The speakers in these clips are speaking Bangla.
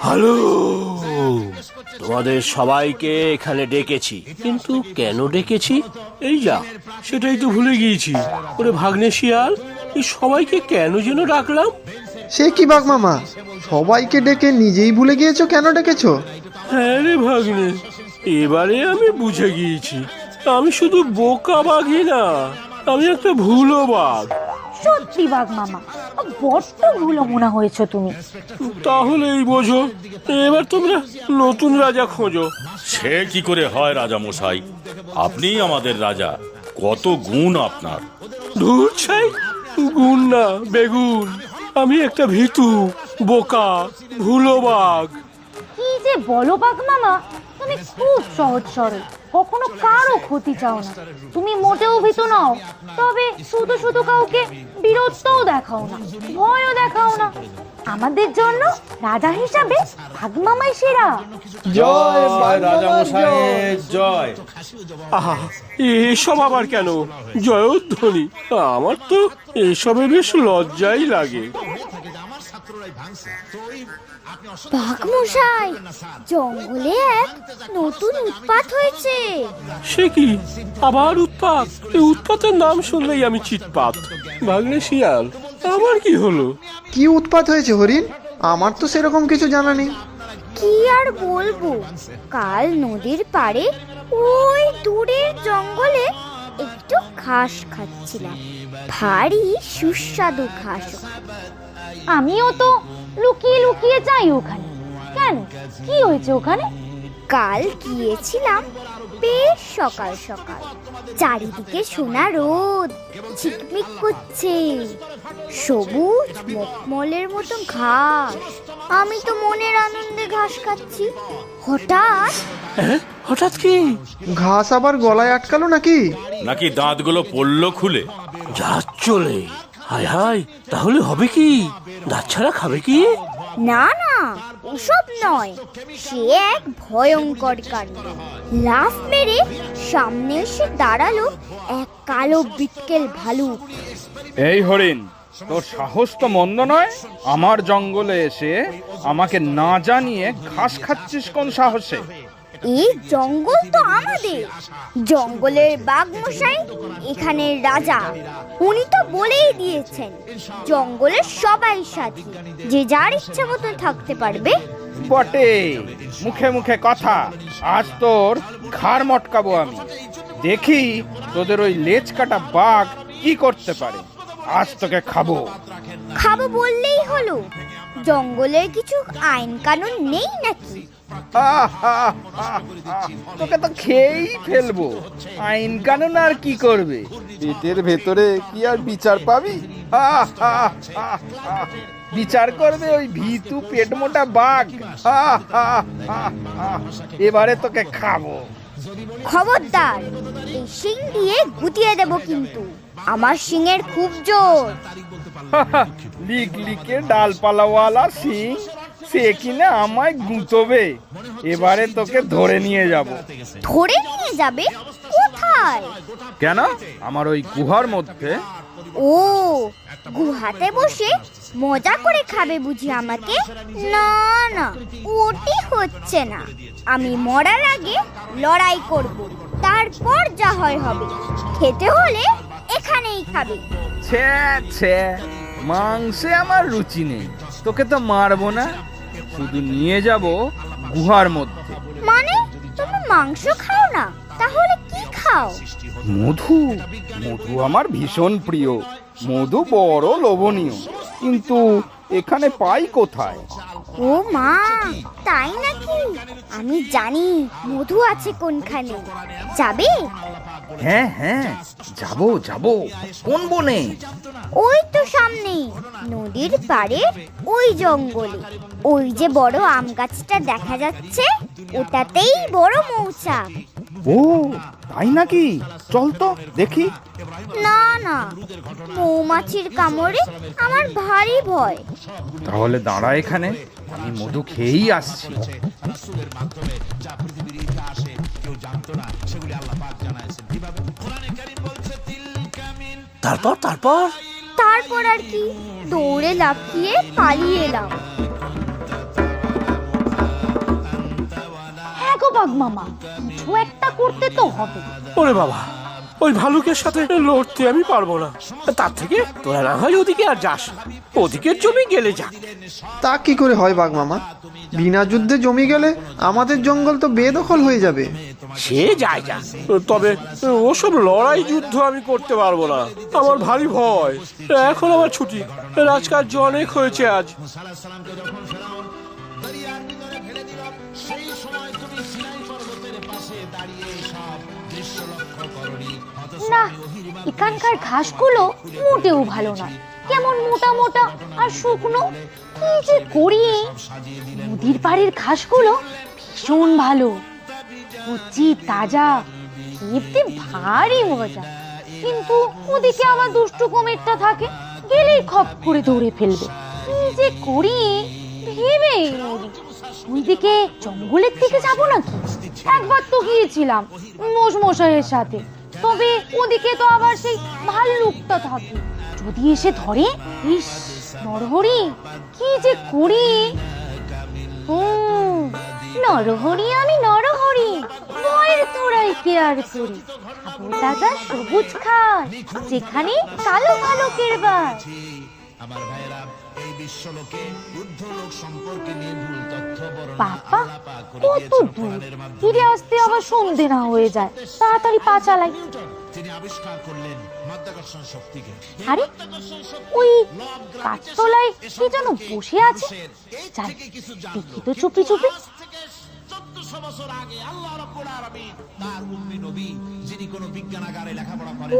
হ্যালো, তোমাদের সবাইকে এখানে ডেকেছি, কিন্তু কেন ডেকেছি এই যা সেটাই তো ভুলে গিয়েছি। ওরে ভাগ্নে শিয়াল, এই সবাইকে কেন যেন ডাকলাম? সে কি বাঘ মামা, সবাইকে ডেকে নিজেই ভুলে গিয়েছো কেন ডেকেছো? হ্যাঁ রে ভাগ্নে, এবারে আমি বুঝে গিয়েছি। আমি শুধু বোকা বাঘই না, আমি একটা ভুলো বাঘ। সত্যি বাঘ মামা, বড্ড ভুলো মনে হয়েছে তুমি। তাহলেই বোঝো, এবার তোমরা নতুন রাজা খোঁজো। সে কি করে হয় রাজা মশাই? আপনিই আমাদের রাজা, কত গুণ আপনার। ধুর ছাই, গুণ না বেগুন। আমি একটা ভীতু, বোকা, ভুলো বাঘ। কি যে বলো বাঘ মামা, তুমি খুব সহজ সরল, কখনো কারো ক্ষতি চাও না। তুমি মোটেও ভীতু নও, তবে শুধু শুধু কাউকে বিরক্তও দেখাও না, ভয়ও দেখাও না। আমাদের জন্য রাজা হিসাবে বাঘ মামাই সেরা। জয় রাজা মশাই, জয়। আহা, এসব আবার কেন জয়ধ্বনি? আমার তো এসবে বেশ লজ্জাই লাগে। বাঘ মশাই, জঙ্গলে এক নতুন উৎপাত হয়েছে। সে কি আবার উৎপাত? এই উৎপাতের নাম শুনলেই আমি চিৎপাত। ভাগ্নে শিয়াল, আবার কি হলো? কি উৎপাত হয়েছে হরিণ? আমার তো সেরকম কিছু জানা নেই। কি আর বলবো, কাল নদীর পাড়ে ওই দূরের জঙ্গলে একটু ঘাস খাচ্ছিলাম, ভারী সুস্বাদু ঘাস। আমিও তো লুকিয়ে লুকিয়ে যাই ওখানে। কেন, কি হয়েছে ওখানে? কাল গিয়েছিলাম বেশ সকাল সকাল, চারিদিকে সোনা রোদ ঝিকমিক করছে, সবুজ মখমলের মতো ঘাস। আমি তো মনের আনন্দে ঘাস খাচ্ছি, হঠাৎ হঠাৎ কি? ঘাস আবার গলায় আটকালো নাকি? নাকি দাঁতগুলো পড়লো খুলে? যা চলে, হায় হায়, তাহলে হবে কি? দাঁত ছাড়া খাবে কি? না না, ওসব নয়, সে এক ভয়ঙ্কর কাণ্ড। লাফ মেরে সামনে এসে দাঁড়ালো এক কালো বিটকেল ভালুক। এই হরিণ, তোর সাহস তো মন্দ নয়। আমার জঙ্গলে এসে আমাকে না জানিয়ে ঘাস খাচ্ছিস কোন সাহসে? এই জঙ্গল তো আমাদের, জঙ্গলের বাঘ মশাই এখানের রাজা। উনি তো বলেই দিয়েছেন জঙ্গলের সবাই সাথী, যে যার ইচ্ছা মতন থাকতে পারবে। বটে, মুখে মুখে কথা। আজ তোর ঘাড় মটকাবো আমি, দেখি তোদের ওই লেজ কাটা বাঘ কি করতে পারে। আজ তোকে খাবো। খাবো বললেই হলো? জঙ্গলের কিছু আইন কানুন নেই নাকি? তোকে তো খেয়েই ফেলবো। আইন কানুন আর কি করবে? পেটের ভেতরে কি আর বিচার পাবি? বিচার করবে ওই ভীতু পেট মোটা বাঘ। এবারে তোকে খাবো। খবরদার, এই শিং দিয়ে গুটিয়ে দেব কিন্তু। আমার শিংয়ের খুব জোর। লিক লিকে ডালপালাওয়ালা শিং, সে কিনা আমায় গুঁতবে। এবারে তোকে ধরে নিয়ে যাব। ধরে নিয়ে যাবে? কোথায়? কেন? আমার ওই গুহার মধ্যে। ও, গুহাতে বসে মজা করে খাবে বুঝি আমাকে? না না, ওটি হচ্ছে না। আমি মরার আগে লড়াই করব, তারপর যা হয় হবে। খেতে হলে এখানেই খাবে। ছে ছে, মাংসে আমার রুচি নেই। তোকে তো মারবো না, শুধু নিয়ে যাব গুহার মধ্যে। মানে তুমি মাংস খাও না, তাহলে কি খাও? মধু। মধু আমার ভীষণ প্রিয়। মধু বড় লোভনীয়, কিন্তু এখানে পাই কোথায়? ও মা, তাই নাকি? আমি জানি মধু আছে কোনখানে। যাবে? হ্যাঁ হ্যাঁ, যাবো যাবো। কোন বনে? ওই তো সামনে নদীর পাড়ে ওই জঙ্গলে, ওই যে বড় আম গাছটা দেখা যাচ্ছে, ওটাতেই বড় মৌচাক। ও তাই নাকি? চল তো দেখি। না না, মৌমাছির কামড়ে আমার ভারী ভয়। তাহলে দাঁড়া এখানে, আমি মধু খেয়েই আসছি। তারপর তারপর তারপর আর কি, দৌড়ে লাফিয়ে পালিয়ে এলাম। হ্যাঁ গো বাঘ মামা, কিছু একটা করতে তো হবে। ওরে বাবা, ওই ভালুকের সাথে লড়তে আমি পারবো না। তার থেকে তোরা না হয় ওদিকে আর যাস না, ওদিকের জমি গেলে যা। তা কি করে হয় বাঘ মামা? বিনা যুদ্ধে জমি গেলে আমাদের জঙ্গল তো বেদখল হয়ে যাবে। সে যায় যা, তবে ওসব লড়াই যুদ্ধ আমি করতে পারবো না, আমার ভারী ভয়। এখন আমার ছুটি, রাজকার্য অনেক হয়েছে আজ। না, এখানকার ঘাসগুলো মোটেও ভালো না, কেমন মোটা মোটা আর শুকনো। কি যে করি, নদীর পাড়ের ঘাসগুলো ভীষণ ভালো, কচি তাজা, খেতে ভারী মজা। কিন্তু ওদিকে আমার দুষ্টু কুমিরটা থাকে, গেলেই খপ করে ধরে ফেলবে। কি যে করি ভেবে মরি। ওইদিকে জঙ্গলের দিকে যাবো নাকি? একবার তো গিয়েছিলাম মোষমশাইয়ের সাথে, তবে ওদিকে তো আবার সেই ভাল্লুকটা থাকে, যদি এসে ধরে। ইস নরহরি, কি যে করি। নরহরি আমি নরহরি, ভয়ের তোরাই কেয়ার করি। খাবো তাজা সবুজ ঘাস, যেখানে কালো ভালুকের বাস। বাবা, কত দূর, ফিরে আসতে আবার সন্ধে না হয়ে যায়। তাড়াতাড়ি পা চালাই। আরে ওই গাছতলায় কি যেন বসে আছে, যাই দেখি তো চুপি চুপি।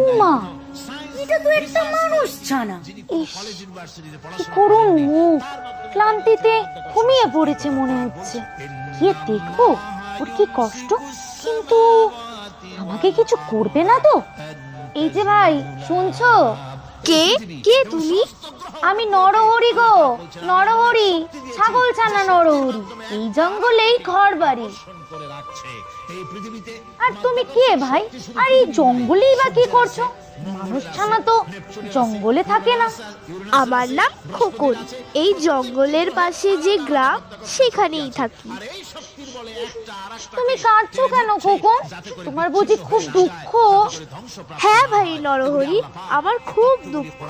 উমা, এটা তো একটা মানুষ ছানা। ইস, কি করুণ মুখ, ক্লান্তিতে ঘুমিয়ে পড়েছে মনে হচ্ছে। গিয়ে দেখবো ওর কি কষ্ট, কিন্তু আমাকে কিছু করবে না তো? এই যে ভাই, শুনছো? কে কে তুমি? আমি নরহরি গো, নরহরি, ছাগল ছানা নরহরি। এই জঙ্গলেই ঘর বাড়ি। আর তুমি কে ভাই? আর এই জঙ্গলেই বা কি করছো? মানুষ ছানা তো জঙ্গলে থাকে না। আমার নাম খোকন, এই জঙ্গলের পাশে যে গ্রাম সেখানেই থাকি। তুমি কাঁদছো কেন খোকন? তোমার বুঝি খুব দুঃখ? হ্যাঁ ভাই নরহরি, আমার খুব দুঃখ।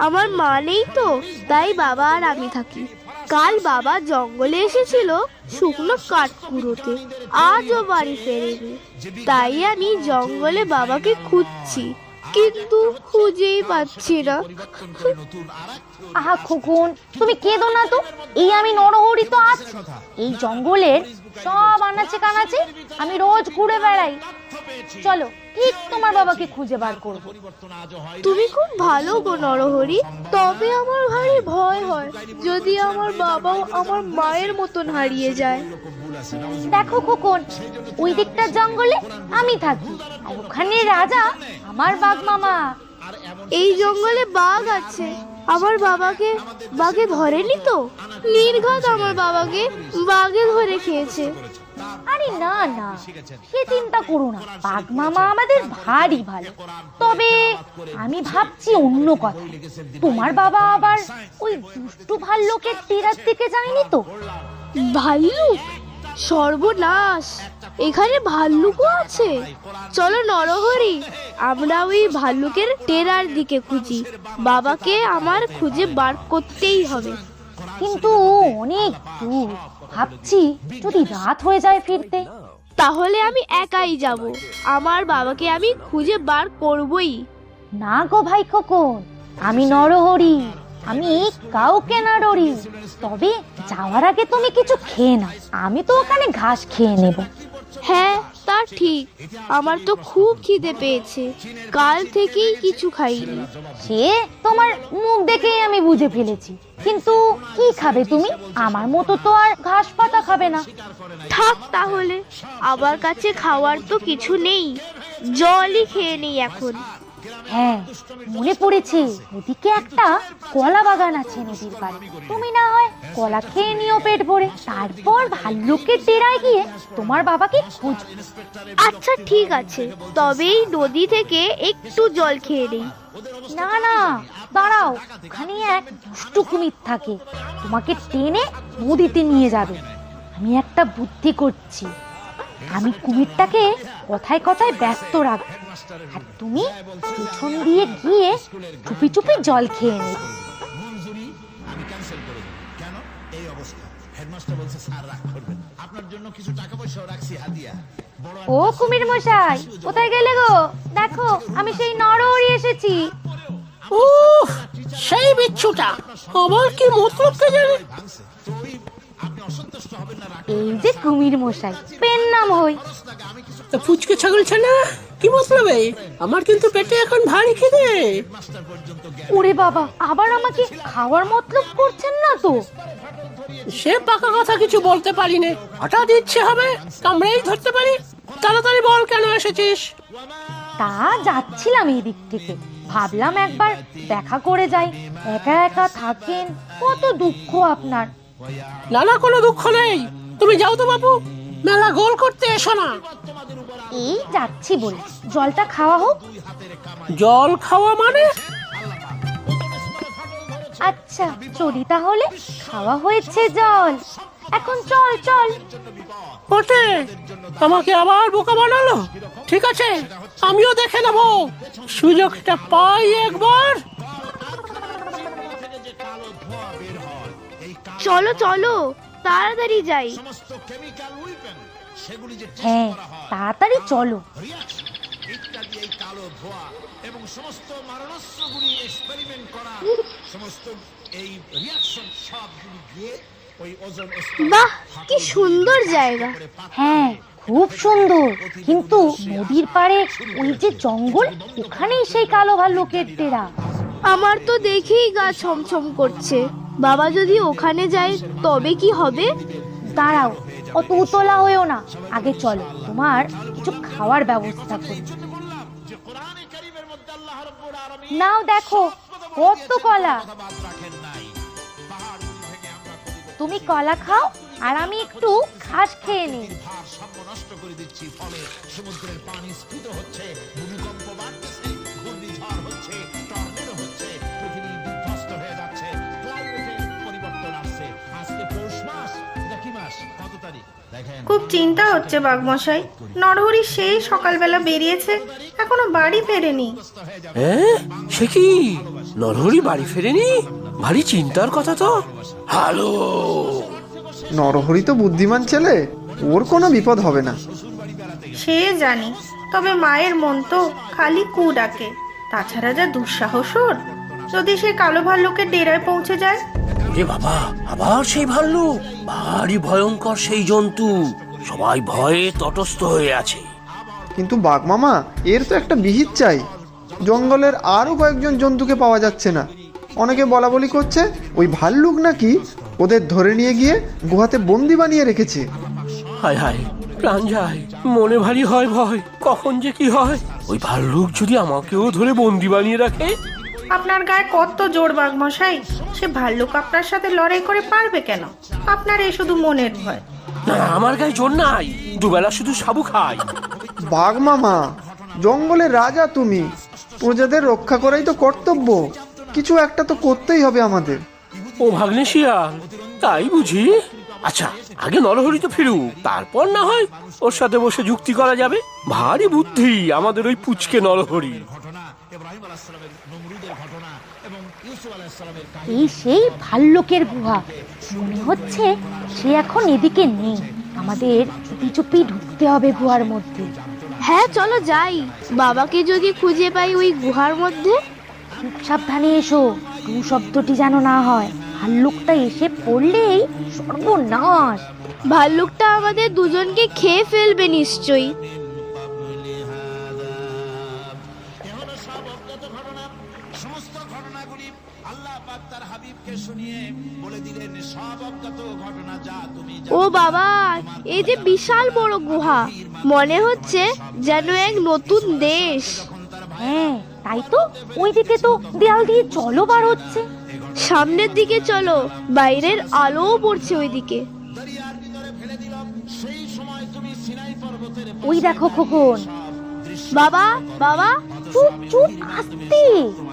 আমার মা নেই তো, তাই বাবা আর আমি থাকি। কাল বাবা জঙ্গলে এসেছিল শুকনো কাঠ কুড়োতে, আজও বাড়ি ফেরেনি। তাই আমি জঙ্গলে বাবাকে খুঁজছি, কিন্তু খুঁজেই পাচ্ছি না। আহা খোকন, তুমি কেঁদো না তো। এই আমি নরহরি তো আছি। এই জঙ্গলের সব আনাচে কানাচে আমি রোজ ঘুরে বেড়াই। চলো, ঠিক তোমার বাবাকে খুঁজে বার করবো। তুমি খুব ভালো গো নরহরি, তবে আমার ভারী ভয় হয় যদি আমার বাবাও আমার মায়ের মতন হারিয়ে যায়। দেখো খোকন, ওই দিকটার জঙ্গলে আমি থাকি, আর ওখানে রাজা আমার বাঘ মামা। এই জঙ্গলে বাঘ আছে, আমার বাবাকে বাঘে ধরেনি তো? নির্ঘাত আমার বাবাকে বাঘে ধরে খেয়েছে। আরে না না, সে চিন্তা করো না, বাঘ মামা আমাদের ভারী ভালো। তবে আমি ভাবছি অন্য কথা। তোমার বাবা আবার ওই দুষ্টু ভাল্লুকের টেরার দিকে যায়নি তো? ভাল্লুক? সর্বনাশ, এখানে ভাল্লুকও আছে। চলো নরহরি, আমরা ওই ভাল্লুকের টেরার দিকে খুঁজি। বাবাকে আমার খুঁজে বার করতেই হবে। কিন্তু অনেক দূর, ভাবছি যদি রাত হয়ে যায় ফিরতে। তাহলে আমি একাই যাব, আমার বাবাকে আমি খুঁজে বার করবই। না গো ভাই খোকন, আমি নরহরি, আমি কাউকে না ডরি। তবে যাওয়ার আগে তুমি কিছু খেয়ে নাও, আমি তো ওখানে ঘাস খেয়ে নেব। হ্যাঁ তা ঠিক, আমার তো খুব খিদে পেয়েছে, কাল থেকেই কিছু খাইনি। সে তোমার মুখ দেখেই আমি বুঝে ফেলেছি। কিন্তু কি খাবে তুমি? আমার মতো তো আর ঘাস পাতা খাবে না। থাক তাহলে, আমার কাছে খাওয়ার তো কিছু নেই, জলই খেয়ে নেই এখন। হ্যাঁ, মনে পড়েছে, ওদিকে একটা কলা বাগান আছে নদীর পাড়ে। তুমি না হয় কলা খেয়ে নিও পেট ভরে, তারপর ভাল্লুকের টেরায় গিয়ে তোমার বাবাকে খুঁজবে। আচ্ছা ঠিক আছে, তবে এই নদী থেকে একটু জল খেয়ে নেই, না না, দাঁড়াও, ওখানে এক দুষ্টু কুমির থাকে, তোমাকে টেনে নদীতে নিয়ে যাবে। আমি একটা বুদ্ধি করছি, আমি কুমিরটাকে কথায় কথায় ব্যস্ত রাখবো, আর তুমি পেছন দিয়ে গিয়ে চুপি চুপি জল খেয়ে নেবে। ও কুমির মশাই, কোথায় গেলে গো? দেখো, আমি সেই নরহরি এসেছি। উফ, সেই বিচ্ছুটা আমার কি মতলব কে জানে। এই যে কুমির মশাই, পেন নাম হই। তা ফুচকে ছাগল ছানা কি মতলবে? আমার কিন্তু পেটে এখন ভারী খিদে। ওরে বাবা, আবার আমাকে খাওয়ার মতলব করছেন না তো? সে পাকা কথা কিছু বলতে পারি নে, হঠাৎ ইচ্ছে হবে কামড়েই ধরতে পারি। তাড়াতাড়ি বল, কেন এসেছিস? তা যাচ্ছিলাম এই দিক থেকে, ভাবলাম একবার দেখা করে যাই। একা একা থাকেন, কত দুঃখ আপনার। না না, কোনো দুঃখ নেই, তুমি যাও তো বাবু, মেলা গোল করতে এসো না। এই যাচ্ছি বলে, জলটা খাওয়া হোক। জল খাওয়া মানে? আচ্ছা চলি তাহলে, খাওয়া হয়েছে জল, এখন চল চল। ওঠে, আমাকে আবার বোকা বানালো। ঠিক আছে, আমিও দেখে নেব, সুযোগটা পাই একবার। চলো চলো, তাড়াতাড়ি যাই। হ্যাঁ, তাড়াতাড়ি চলো। বাহ, কি সুন্দর জায়গা। হ্যাঁ, খুব সুন্দর, কিন্তু নদীর পাড়ে ওই যে জঙ্গল, ওখানেই সেই কালো ভাল্লুকের ডেরা। আমার তো দেখেই গা ছমছম করছে। বাবা যদি ওখানে যায় তবে কি হবে? দাঁড়াও, অত উতলা হয়েও না, আগে চলো, তোমার কিছু খাওয়ার ব্যবস্থা করি। নাও দেখো, কত কলা। তুমি কলা খাও, আর আমি একটু ঘাস খেয়ে নিই। খুব চিন্তা হচ্ছে বাঘমশাই, নরহরি সেই সকালবেলা বেরিয়েছে, এখনো বাড়ি ফেরেনি। সে কি, নরহরি বাড়ি ফেরেনি? ভারী চিন্তার কথা তো। হ্যালো, নরহরি তো বুদ্ধিমান ছেলে, ওর কোনো বিপদ হবে না। সে জানি, তবে মায়ের মন তো খালি কু ডাকে। তাছাড়া যা দুঃসাহস ওর, যদি সে কালো ভাল্লুকের ডেরায় পৌঁছে যায়। রে বাবা, আবার সেই ভাল্লুক, ভারী ভয়ঙ্কর সেই জন্তু, সবাই ভয়ে তটস্থ হয়ে আছে। কিন্তু বাঘ মামা, এর তো একটা বিহিত চাই। জঙ্গলের আরও কয়েকজন জন্তুকে পাওয়া যাচ্ছে না। অনেকে বলা বলি করছে ওই ভাল্লুক নাকি ওদের ধরে নিয়ে গিয়ে গুহাতে বন্দি বানিয়ে রেখেছে। হায় হায়, প্রাণ যায়, মনে ভারী হয় ভয়, কখন যে কি হয়। ওই ভাল্লুক যদি আমাকেও ধরে বন্দি বানিয়ে রাখে? আপনার গায়ে কত জোর বাঘমশাই, সে ভাল্লুক আপনার সাথে লড়াই করে পারবে কেন? আপনার এ শুধু মনের ভয়। না, আমার গায়ে জোর নাই, দুবেলা শুধু সাবু খাই। বাঘ মামা, জঙ্গলের রাজা তুমি, প্রজাদের রক্ষা করাই তো কর্তব্য। কিছু একটা তো করতেই হবে আমাদের। ও ভাগ্নে শিয়াল, তাই বুঝি? আচ্ছা, আগে নরহরি তো ফিরুক, তারপর না হয় ওর সাথে বসে যুক্তি করা যাবে। ভারী বুদ্ধি আমাদের ওই পুচকে নরহরি। এই সেই ভাল্লুকের গুহা, মনে হচ্ছে সে এখন এদিকে নেই। আমাদের চুপি চুপি ঢুকতে হবে গুহার মধ্যে। হ্যাঁ চলো যাই, বাবাকে যদি খুঁজে পাই ওই গুহার মধ্যে। খুব সাবধানে এসো, টু শব্দটি যেন না হয়। ভাল্লুকটা এসে পড়লেই সর্বনাশ। ভাল্লুকটা আমাদের দুজনকে খেয়ে ফেলবে নিশ্চয়ই। ও বাবা, এই যে বিশাল বড় গুহা, মনে হচ্ছে যেন এক নতুন দেশ। হ্যাঁ তাই তো, ওইদিকে তো দেয়াল দিয়ে জলও বার হচ্ছে। সামনের দিকে চলো, বাইরের আলোও পড়ছে ওইদিকে। ওই দেখো খোকন। বাবা বাবা, চুপ চুপ, আস্তে।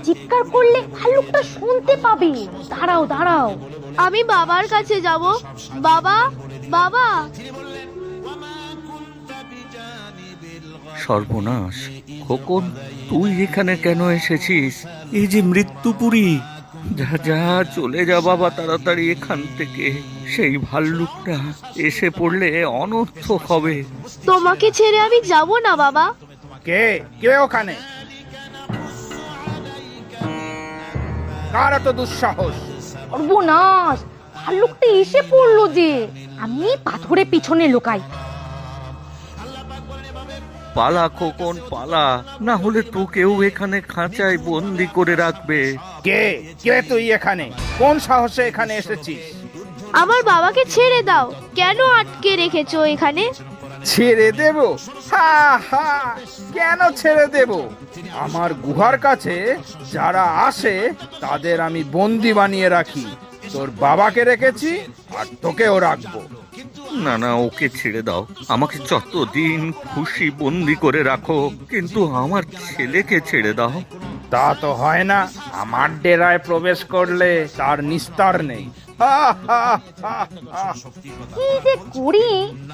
চিৎকার করলে ভাল্লুকটা শুনতে পাবে। দাঁড়াও দাঁড়াও। আমি বাবার কাছে যাব। বাবা, বাবা। সর্বনাশ, খোকন, তুই এখানে কেন এসেছিস? এই যে মৃত্যুপুরী। যা যা, চলে যা বাবা তাড়াতাড়ি এখান থেকে। সেই ভাল্লুকটা এসে পড়লে অনর্থ হবে। তোমাকে ছেড়ে আমি যাব না বাবা। কে কে ওখানে? কার এত দুঃসাহস? সর্বনাশ, ভাল্লুকটা এসে পড়লো যে। আমি পাথরে পিছনে লুকাই। পালা খোকন, পালা, না হলে তোকেও এখানে খাঁচায় বন্দি করে রাখবে। কে কে তুই এখানে? কোন সাহসে এখানে এসেছিস? আমার বাবাকে ছেড়ে দাও। কেন আটকে রেখেছো এখানে? ছেড়ে দেব? হা হা, কেন ছেড়ে দেব? আমার গুহার কাছে যারা আসে তাদের আমি বন্দি বানিয়ে রাখি। তোর বাবাকে রেখেছি আর তোকেও রাখবো। না না, ওকে ছেড়ে দাও। আমাকে যতদিন খুশি বন্দি করে রাখো, কিন্তু আমার ছেলেকে ছেড়ে দাও। তা তো হয় না। আমার ডেরায় প্রবেশ করলে তার নিস্তার নেই। হা হা হা হা। কি যে করি,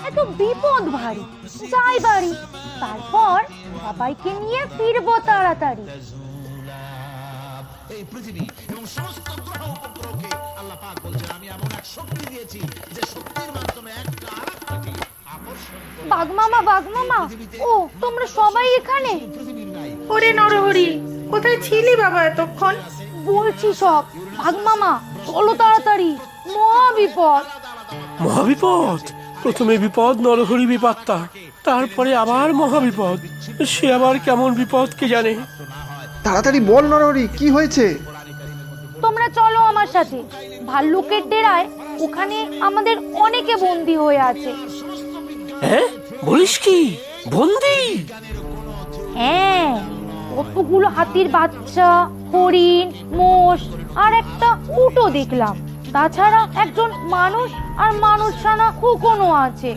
এত বিপদ ভারী। যাই বাড়ি, তারপর সবাইকে নিয়ে ফিরবো তাড়াতাড়ি। বাঘমামা, বাঘমামা, ও তোমরা সবাই এখানে? ওরে নরহরি, কোথায় ছিলি বাবা এতক্ষণ? বলছি সব। বাঘমামা, চলো তাড়াতাড়ি, মহা বিপদ। মহাবিপদ? প্রথমে বিপদ নরহরি বিপত্তা, তারপরে আবার মহাবিপদ। সে আবার কেমন বিপদ কে জানে। তাড়াতাড়ি বল নরহরি, কি হয়েছে? তোমরা চলো আমার সাথে। ভাল্লুকের ডেরায় ওখানে আমাদের অনেকে বন্দী হয়ে আছে। হ্যাঁ, বলিস কি? বন্দি? হ্যাঁ, কতগুলো হাতির বাচ্চা, হরিণ, মোষ আর একটা উটও দেখলাম। তাছাড়া একজন মানুষ আর মানুষ ছানা খোকনও আছে।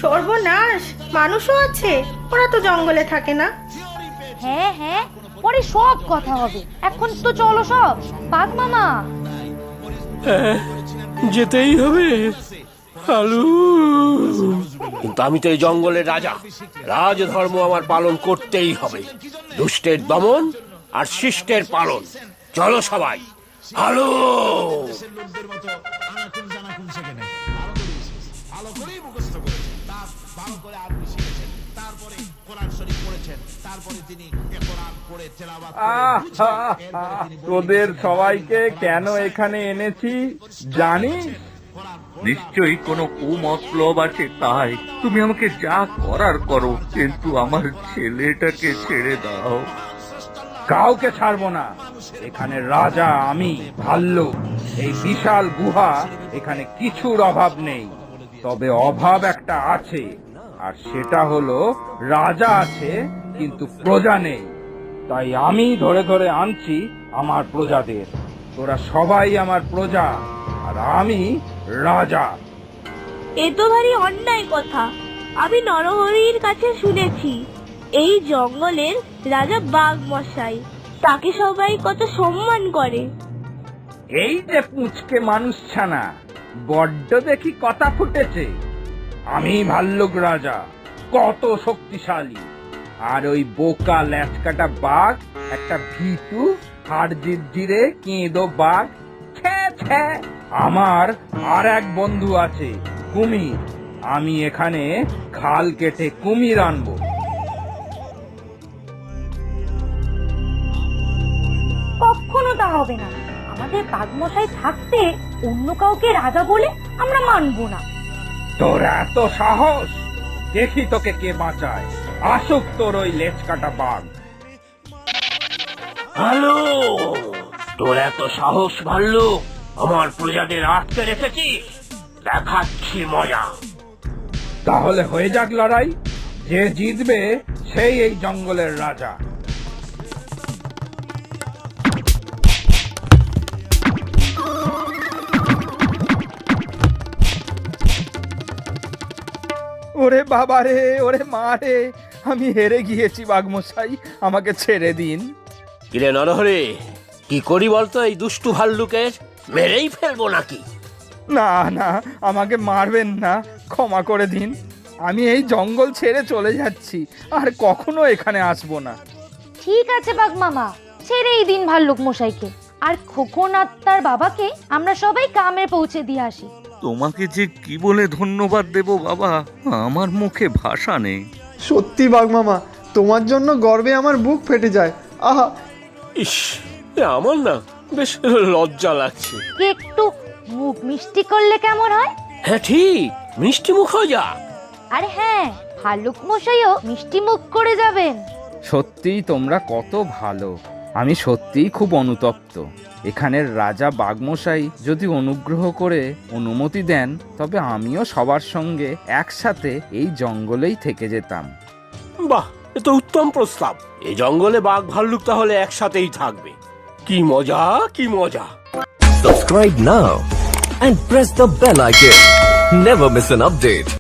সর্বনাশ, মানুষও আছে? ওরা তো জঙ্গলে থাকে না। হ্যাঁ হ্যাঁ, পরে সব কথা হবে। এখন তো চলো সব। বাঘমামা, হ্যাঁ, যেতেই হবে। হালু, কিন্তু আমি তো এই জঙ্গলের রাজা। রাজধর্ম আমার পালন করতেই হবে। দুষ্টের দমন আর শিষ্টের পালন। চলো সবাই। হালু। তোদের সবাইকে কেন এখানে এনেছি জানিস? নিশ্চয়ই কোনো কুমতলব আছে, তাই তুমি আমাকে যা করার করো, কিন্তু আমার ছেলেটাকে ছেড়ে দাও। কাউকে ছাড়বো না। এখানে রাজা আমি, ভাল্লুক। এই বিশাল গুহা, এখানে কিছুর অভাব নেই। তবে অভাব একটা আছে, আর সেটা হলো রাজা আছে কিন্তু প্রজা নেই। তাই আমি ধরে ধরে আনছি আমার প্রজাদের। তোরা সবাই আমার প্রজা, আর আমি রাজা। এ তো ভারী অন্যায় কথা। আমি নরহরির কাছে শুনেছি এই জঙ্গলের রাজা বাঘ মশাই, তাকে সবাই কত সম্মান করে। এই যে পুঁচকে মানুষ ছানা, বড্ড দেখি কথা ফুটেছে। আমি ভাল্লুক রাজা, কত শক্তিশালী। আর ওই বোকা ল্যাচকাটা বাঘ একটা ভীতু হাড় জিরজিরে কেঁদো বাঘ। ছ্যা ছ্যা। আমার আর এক বন্ধু আছে, কুমির। আমি এখানে খাল কেটে কুমির আনবো। কখনো তা হবে না। আমাদের বাঘমশাই থাকতে অন্য কাউকে রাজা বলে আমরা মানবো না। তোর এত সাহস? দেখি তোকে কে বাঁচায়। আসুক তোর ওই লেজ কাটা বাঘ। হ্যালো, তোর এত সাহস ভাল্লুক? আমার প্রজাদের আটকে রেখেছিস? দেখাচ্ছি মজা। তাহলে হয়ে যাক লড়াই। যে জিতবে সেই এই জঙ্গলের রাজা। ওরে বাবা রে, ওরে মা রে, আমি হেরে গিয়েছি বাঘমশাই, আমাকে ছেড়ে দিন। কিরে নরহরি, কি করি বলতো এই দুষ্টু ভাল্লুকের? মেরেই ফেলবো নাকি? না না, আমাকে মারবেন না, ক্ষমা করে দিন। আমি এই জঙ্গল ছেড়ে চলে যাচ্ছি, আর কখনো এখানে আসবো না। ঠিক আছে বাঘ মামা, ছেড়েই দিন ভাল্লুক মশাইকে। আর খোকন আর তার বাবাকে আমরা সবাই কামে পৌঁছে দিয়ে আসি। তোমাকে যে কি বলে ধন্যবাদ দেব বাবা, আমার মুখে ভাষা নেই। সত্যি বাঘ মামা, তোমার জন্য গর্বে আমার বুক ফেটে যায়। আহা, ইস, এ আমার না বেশ লজ্জা লাগছে। কে একটু মুখ মিষ্টি করলে কেমন হয়? হ্যাঁ ঠিক, মিষ্টি মুখ হয়ে যা। আরে হ্যাঁ, ভাল্লুক মশাইও মিষ্টি মুখ করে যাবেন। সত্যিই তোমরা কত ভালো। আমি সত্যিই খুব অনুতপ্ত। এখানের রাজা বাঘমশাই যদি অনুগ্রহ করে অনুমতি দেন, তবে আমিও সবার সঙ্গে একসাথে এই জঙ্গলেই থেকে যেতাম। বাহ, এ তো উত্তম প্রস্তাব। এই জঙ্গলে বাঘ ভাল্লুক তাহলে একসাথেই থাকবে। কি মজা, কি মজা। Subscribe now and press the bell icon. Never miss an update.